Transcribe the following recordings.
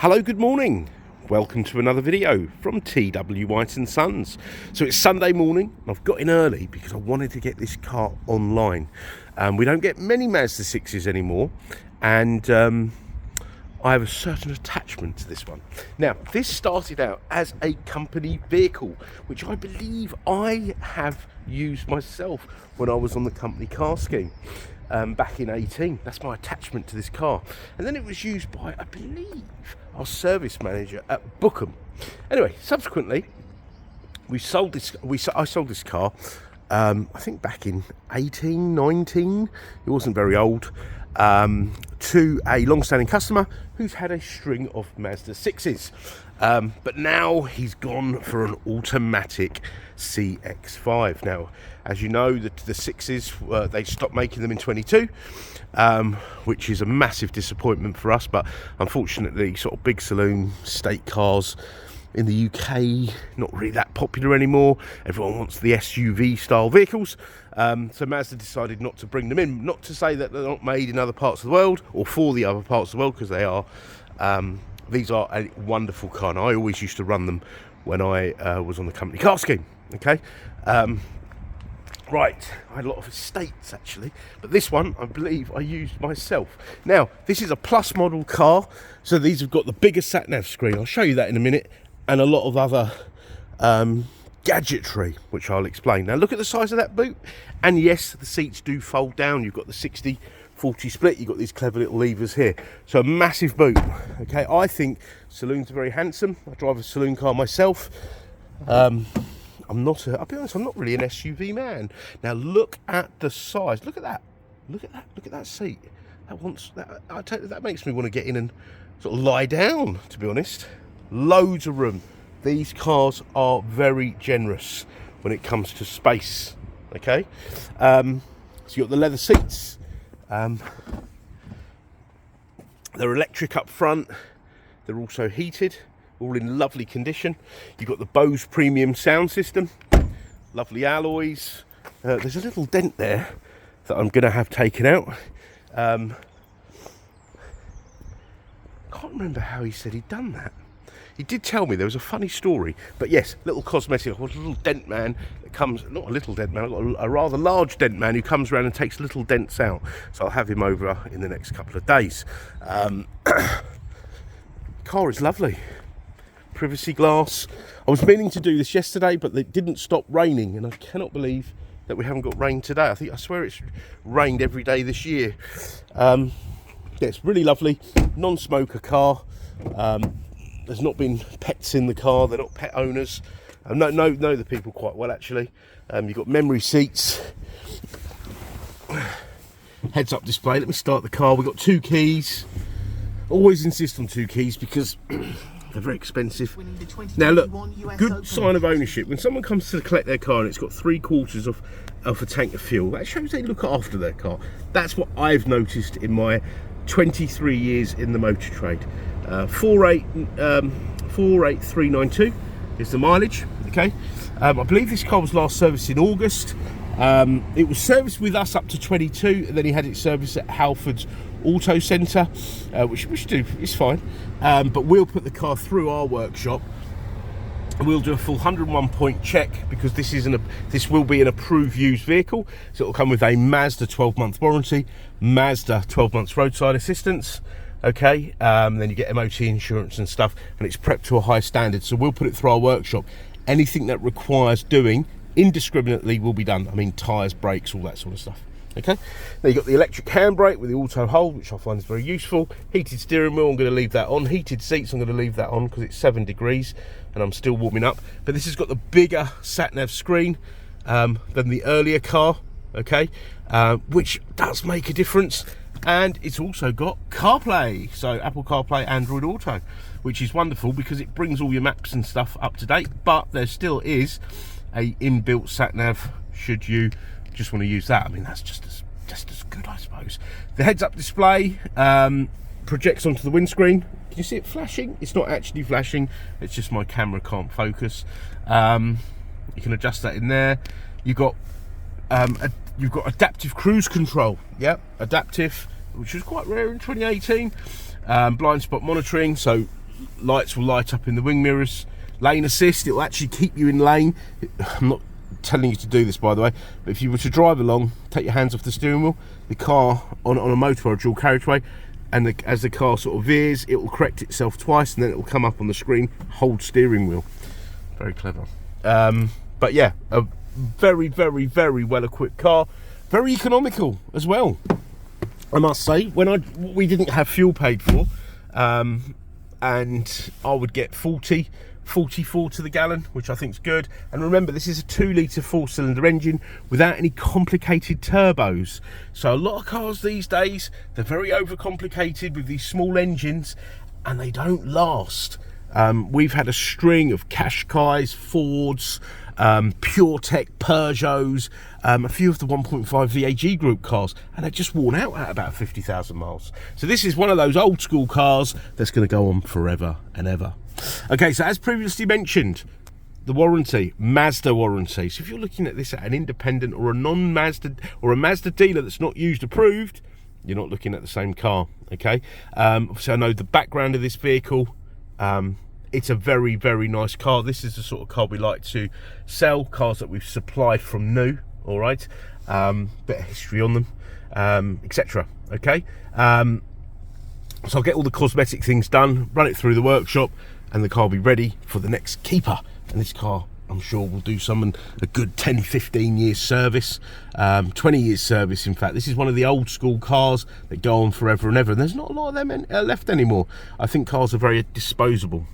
Hello, good morning. Welcome to another video from TW White & Sons. So it's Sunday morning. I've got in early because I wanted to get this car online. We don't get many Mazda 6s anymore, and I have a certain attachment to this one. Now, this started out as a company vehicle, which I believe I have used myself when I was on the company car scheme. Back in 18, that's my attachment to this car, and then it was used by, I believe, our service manager at Bookham. Anyway, subsequently, I sold this car. I think back in 18, 19. It wasn't very old. To a long-standing customer who's had a string of Mazda 6s, but now he's gone for an automatic CX-5. Now, as you know, the 6s, they stopped making them in 22, which is a massive disappointment for us, but unfortunately sort of big saloon state cars in the UK not really that popular anymore. Everyone wants the SUV style vehicles, so Mazda decided not to bring them in. Not to say that they're not made in other parts of the world or for the other parts of the world, because they are. These are a wonderful car, and I always used to run them when I was on the company car scheme. Okay, right, I had a lot of estates actually, but this one I believe I used myself. Now, this is a plus model car, so these have got the bigger sat nav screen. I'll show you that in a minute, and a lot of other gadgetry, which I'll explain. Now, look at the size of that boot, and yes, the seats do fold down. You've got the 60-40 split. You've got these clever little levers here, so a massive boot. Okay, I think saloons are very handsome. I drive a saloon car myself. I'll be honest, I'm not really an SUV man. Now look at the size. Look at that. Look at that. Look at that seat. That makes me want to get in and sort of lie down, to be honest. Loads of room. These cars are very generous when it comes to space. Okay. So you've got the leather seats. They're electric up front. They're also heated. All in lovely condition. You've got the Bose premium sound system, lovely alloys. There's a little dent there that I'm going to have taken out. Can't remember how he said he'd done that. He did tell me there was a funny story, but yes, little cosmetic. I've got a little dent man that comes, not a little dent man, I've got a rather large dent man who comes around and takes little dents out. So I'll have him over in the next couple of days. Car is lovely. Privacy glass. I was meaning to do this yesterday, but it didn't stop raining, and I cannot believe that we haven't got rain today. I swear it's rained every day this year. Yeah, it's really lovely. Non-smoker car. There's not been pets in the car. They're not pet owners. I know the people quite well actually. You've got memory seats. Heads-up display. Let me start the car. We've got 2 keys. Always insist on 2 keys because they're very expensive. Now look, good sign of ownership. When someone comes to collect their car and it's got 3/4 of a tank of fuel, that shows they look after their car. That's what I've noticed in my 23 years in the motor trade. 48392 is the mileage. Okay, I believe this car was last serviced in August. It was serviced with us up to 22, and then he had it serviced at Halford's Auto Centre, which is fine, but we'll put the car through our workshop and we'll do a full 101 point check, because this will be an approved used vehicle, so it'll come with a Mazda 12-month warranty, Mazda 12 months roadside assistance. Okay, then you get MOT insurance and stuff, and it's prepped to a high standard, so we'll put it through our workshop. Anything that requires doing indiscriminately will be done. I mean, tyres, brakes, all that sort of stuff. Okay, now you've got the electric handbrake with the auto hold, which I find is very useful. Heated steering wheel, I'm going to leave that on. Heated seats, I'm going to leave that on because it's 7 degrees and I'm still warming up. But this has got the bigger sat nav screen than the earlier car, okay, which does make a difference. And it's also got CarPlay, so Apple CarPlay, Android Auto, which is wonderful because it brings all your maps and stuff up to date. But there still is a inbuilt sat nav should you just want to use that. I mean, that's just as good, I suppose. The heads-up display projects onto the windscreen. Can you see it flashing? It's not actually flashing, it's just my camera can't focus. You can adjust that in there. You've got adaptive cruise control. Yep, adaptive, which was quite rare in 2018. Blind spot monitoring, so lights will light up in the wing mirrors. Lane assist, it will actually keep you in lane. I'm not telling you to do this, by the way, but if you were to drive along, take your hands off the steering wheel, the car on a motor or a dual carriageway, and as the car sort of veers, it will correct itself twice, and then it will come up on the screen, hold steering wheel. Very clever. But yeah, a very, very, very well equipped car, very economical as well, I must say. We didn't have fuel paid for, and I would get 44 to the gallon, which I think is good. And remember, this is a 2-litre 4-cylinder engine without any complicated turbos. So a lot of cars these days, they're very overcomplicated with these small engines, and they don't last. We've had a string of Qashqais, Fords, PureTech, Peugeots, a few of the 1.5 VAG group cars, and they're just worn out at about 50,000 miles. So this is one of those old school cars that's going to go on forever and ever. Okay, so as previously mentioned, the warranty, Mazda warranty. So if you're looking at this at an independent or a non-Mazda or a Mazda dealer that's not used approved, you're not looking at the same car, okay? So I know the background of this vehicle. It's a very, very nice car. This is the sort of car we like to sell, cars that we've supplied from new, all right? Bit of history on them, etc. Okay? So I'll get all the cosmetic things done, run it through the workshop, and the car will be ready for the next keeper. And this car, I'm sure, will do someone a good 10, 15 years service, 20 years service. In fact, this is one of the old school cars that go on forever and ever, and there's not a lot of them left anymore. I think cars are very disposable.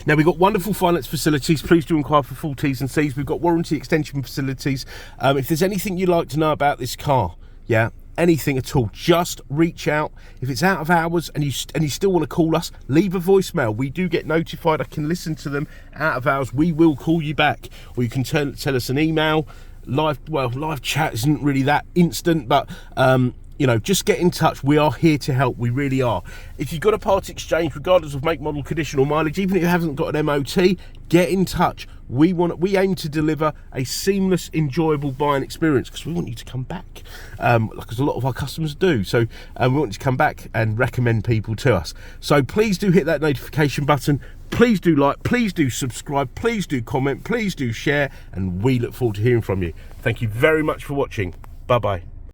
Now, we've got wonderful finance facilities. Please do inquire for full T's and C's. We've got warranty extension facilities. If there's anything you'd like to know about this car, yeah, anything at all, just reach out. If it's out of hours and you still want to call us, leave a voicemail. We do get notified. I can listen to them out of hours. We will call you back, or you can tell us an email. Live chat isn't really that instant, but you know, just get in touch. We are here to help. We really are. If you've got a part exchange, regardless of make, model, condition or mileage, even if you haven't got an MOT, get in touch. We aim to deliver a seamless, enjoyable buying experience, because we want you to come back, because a lot of our customers do. So we want you to come back and recommend people to us. So please do hit that notification button. Please do like, please do subscribe, please do comment, please do share, and we look forward to hearing from you. Thank you very much for watching. Bye-bye.